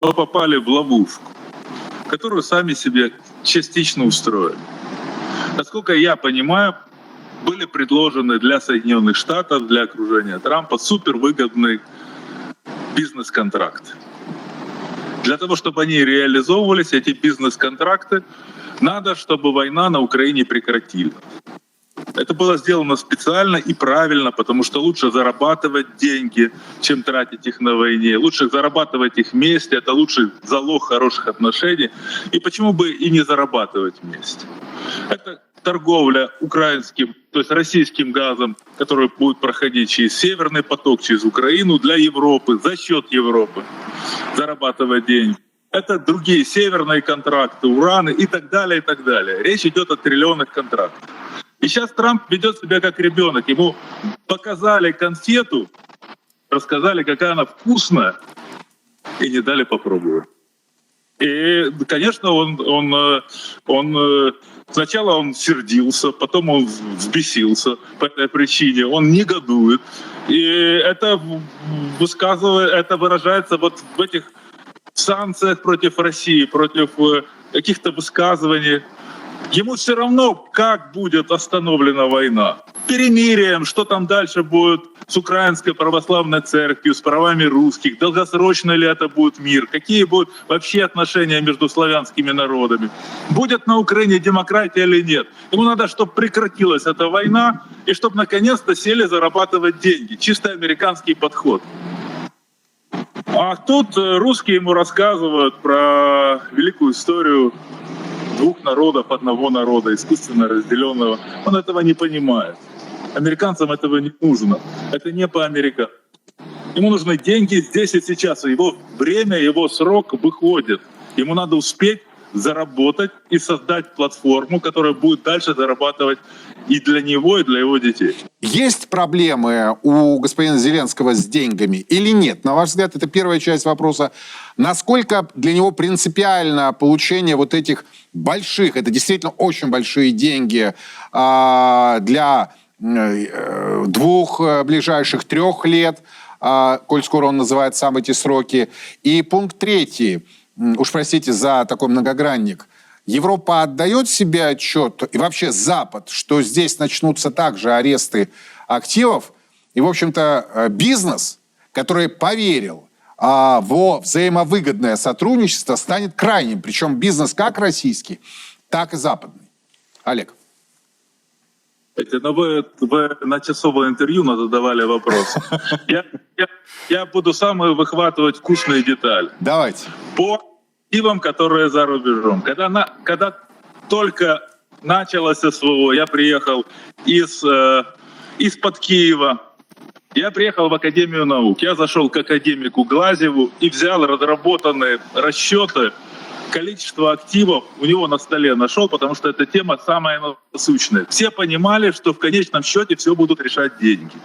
мы попали в ловушку, которую сами себе частично устроили. Насколько я понимаю, были предложены для Соединенных Штатов, для окружения Трампа супервыгодный бизнес-контракты. Для того, чтобы они реализовывались, эти бизнес-контракты, надо, чтобы война на Украине прекратилась. Это было сделано специально и правильно, потому что лучше зарабатывать деньги, чем тратить их на войне. Лучше зарабатывать их вместе, это лучший залог хороших отношений. И почему бы и не зарабатывать вместе? Это торговля украинским, то есть российским газом, который будет проходить через Северный поток, через Украину для Европы, за счет Европы, зарабатывать деньги. Это другие северные контракты, ураны и так далее, и так далее. Речь идет о триллионных контрактах. И сейчас Трамп ведет себя как ребенок. Ему показали конфету, рассказали, какая она вкусная, и не дали попробовать. И, конечно, сначала он сердился, потом он взбесился по этой причине, он негодует. И это выражается вот в этих санкциях против России, против каких-то высказываний. Ему все равно, как будет остановлена война. Перемирием, что там дальше будет с Украинской православной церковью, с правами русских, долгосрочно ли это будет мир, какие будут вообще отношения между славянскими народами. Будет на Украине демократия или нет. Ему надо, чтобы прекратилась эта война и чтобы наконец-то сели зарабатывать деньги. Чисто американский подход. А тут русские ему рассказывают про великую историю двух народов, одного народа, искусственно разделенного. Он этого не понимает. Американцам этого не нужно. Это не по-американски. Ему нужны деньги здесь и сейчас. Его время, его срок выходит. Ему надо успеть заработать и создать платформу, которая будет дальше зарабатывать и для него, и для его детей. Есть проблемы у господина Зеленского с деньгами или нет? На ваш взгляд, это первая часть вопроса. Насколько для него принципиально получение вот этих больших, это действительно очень большие деньги для 2 ближайших 3 лет, коль скоро он называет сам эти сроки. И пункт 3, уж простите за такой многогранник, Европа отдает себе отчет, и вообще Запад, что здесь начнутся также аресты активов, и, в общем-то, бизнес, который поверил во взаимовыгодное сотрудничество, станет крайним. Причем бизнес как российский, так и западный. Олег. Но вы на часовое интервью задавали вопрос. Я буду самые выхватывать вкусные детали. Давайте. По активам, которые за рубежом. Когда только началось СВО, я приехал из-под Киева. Я приехал в Академию наук. Я зашел к академику Глазьеву и взял разработанные расчеты, количество активов у него на столе нашел, потому что эта тема самая насущная. Все понимали, что в конечном счете все будут решать деньги.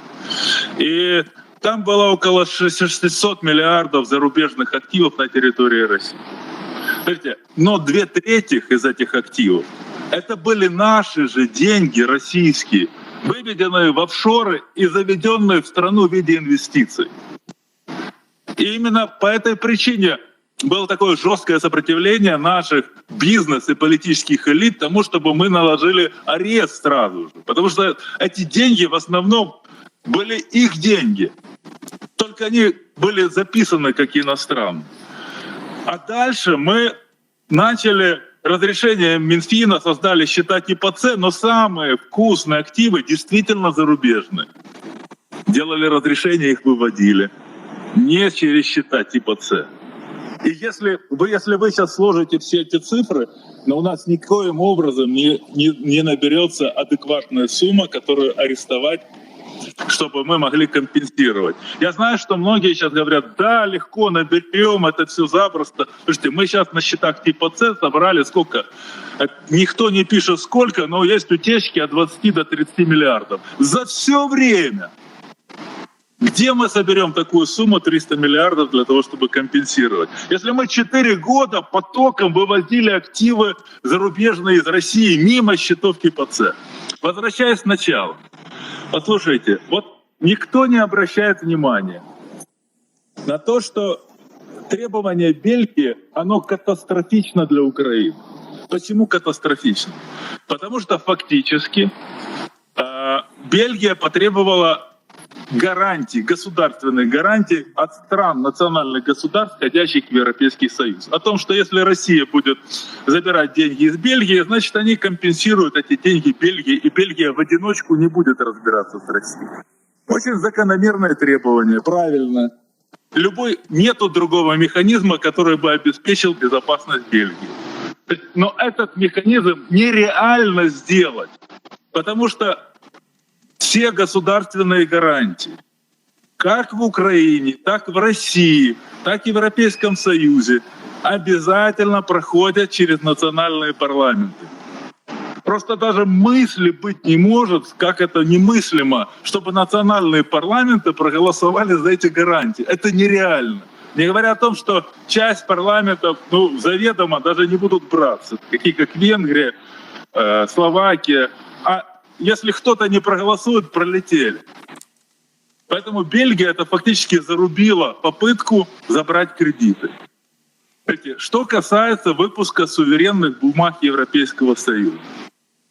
И там было около 600 миллиардов зарубежных активов на территории России. Смотрите, но 2/3 из этих активов это были наши же деньги российские, выведенные в офшоры и заведенные в страну в виде инвестиций. И именно по этой причине было такое жесткое сопротивление наших бизнес- и политических элит тому, чтобы мы наложили арест сразу же. Потому что эти деньги в основном были их деньги. Только они были записаны как иностранные. А дальше мы начали разрешением Минфина, создали счета типа С, но самые вкусные активы действительно зарубежные. Делали разрешение, их выводили. Не через счета типа С. И если вы сейчас сложите все эти цифры, но у нас никоим образом не наберется адекватная сумма, которую арестовать, чтобы мы могли компенсировать. Я знаю, что многие сейчас говорят, да, легко наберем, это все запросто. Слушайте, мы сейчас на счетах типа С собрали сколько? Никто не пишет сколько, но есть утечки от 20 до 30 миллиардов. За все время. Где мы соберем такую сумму 300 миллиардов для того, чтобы компенсировать? Если мы 4 года потоком вывозили активы зарубежные из России мимо счетов типа С. Возвращаясь сначала. Послушайте, вот никто не обращает внимания на то, что требование Бельгии, оно катастрофично для Украины. Почему катастрофично? Потому что фактически Бельгия потребовала гарантий, государственных гарантий от стран, национальных государств, входящих в Европейский Союз. О том, что если Россия будет забирать деньги из Бельгии, значит, они компенсируют эти деньги Бельгии, и Бельгия в одиночку не будет разбираться с Россией. Очень закономерное требование, правильно. Нету другого механизма, который бы обеспечил безопасность Бельгии. Но этот механизм нереально сделать, потому что все государственные гарантии, как в Украине, так в России, так и в Европейском Союзе, обязательно проходят через национальные парламенты. Просто даже мысли быть не может, как это немыслимо, чтобы национальные парламенты проголосовали за эти гарантии. Это нереально. Не говоря о том, что часть парламентов заведомо даже не будут браться, такие как Венгрия, Словакия. А если кто-то не проголосует, пролетели. Поэтому Бельгия это фактически зарубила попытку забрать кредиты. Что касается выпуска суверенных бумаг Европейского Союза.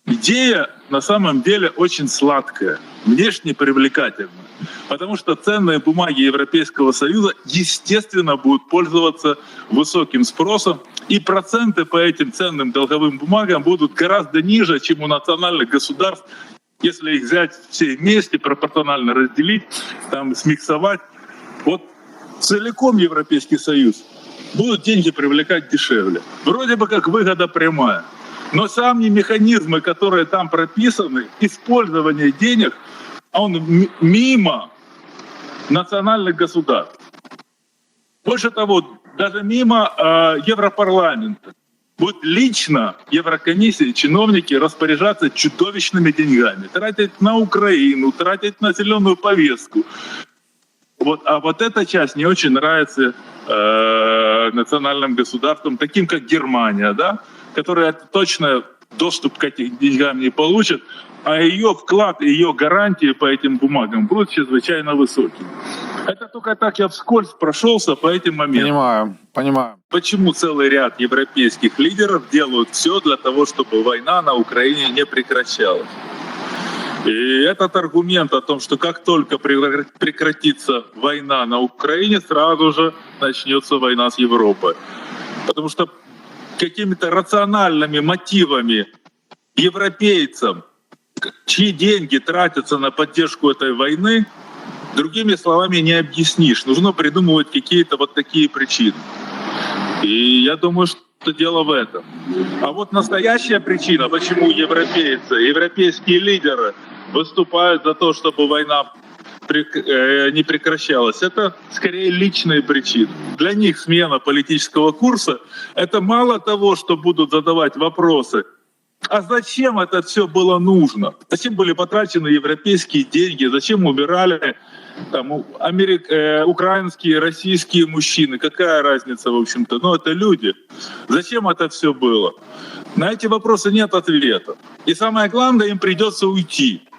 Идея на самом деле очень сладкая, внешне привлекательная, потому что ценные бумаги Европейского Союза, естественно, будут пользоваться высоким спросом, и проценты по этим ценным долговым бумагам будут гораздо ниже, чем у национальных государств, если их взять все вместе, пропорционально разделить, там, смиксовать. Вот целиком Европейский Союз будут деньги привлекать дешевле. Вроде бы как выгода прямая. Но сами механизмы, которые там прописаны, использование денег, он мимо национальных государств. Больше того, даже мимо Европарламента. Будут лично Еврокомиссии, чиновники распоряжаться чудовищными деньгами. Тратить на Украину, тратить на зеленую повестку. А вот эта часть не очень нравится национальным государствам, таким как Германия, да? Которые точно доступ к этим деньгам не получат, а ее вклад и ее гарантии по этим бумагам будут чрезвычайно высокими. Это только так я вскользь прошелся по этим моментам. Понимаю. Почему целый ряд европейских лидеров делают все для того, чтобы война на Украине не прекращалась? И этот аргумент о том, что как только прекратится война на Украине, сразу же начнется война с Европой. Потому что какими-то рациональными мотивами европейцам, чьи деньги тратятся на поддержку этой войны, другими словами не объяснишь. Нужно придумывать какие-то вот такие причины. И я думаю, что дело в этом. А вот настоящая причина, почему европейские лидеры выступают за то, чтобы война не прекращалась, это скорее личные причины. Для них смена политического курса — это мало того, что будут задавать вопросы, а зачем это все было нужно? Зачем были потрачены европейские деньги? Зачем умирали там, украинские, российские мужчины? Какая разница, в общем-то? Это люди. Зачем это все было? На эти вопросы нет ответа. И самое главное, им придется уйти.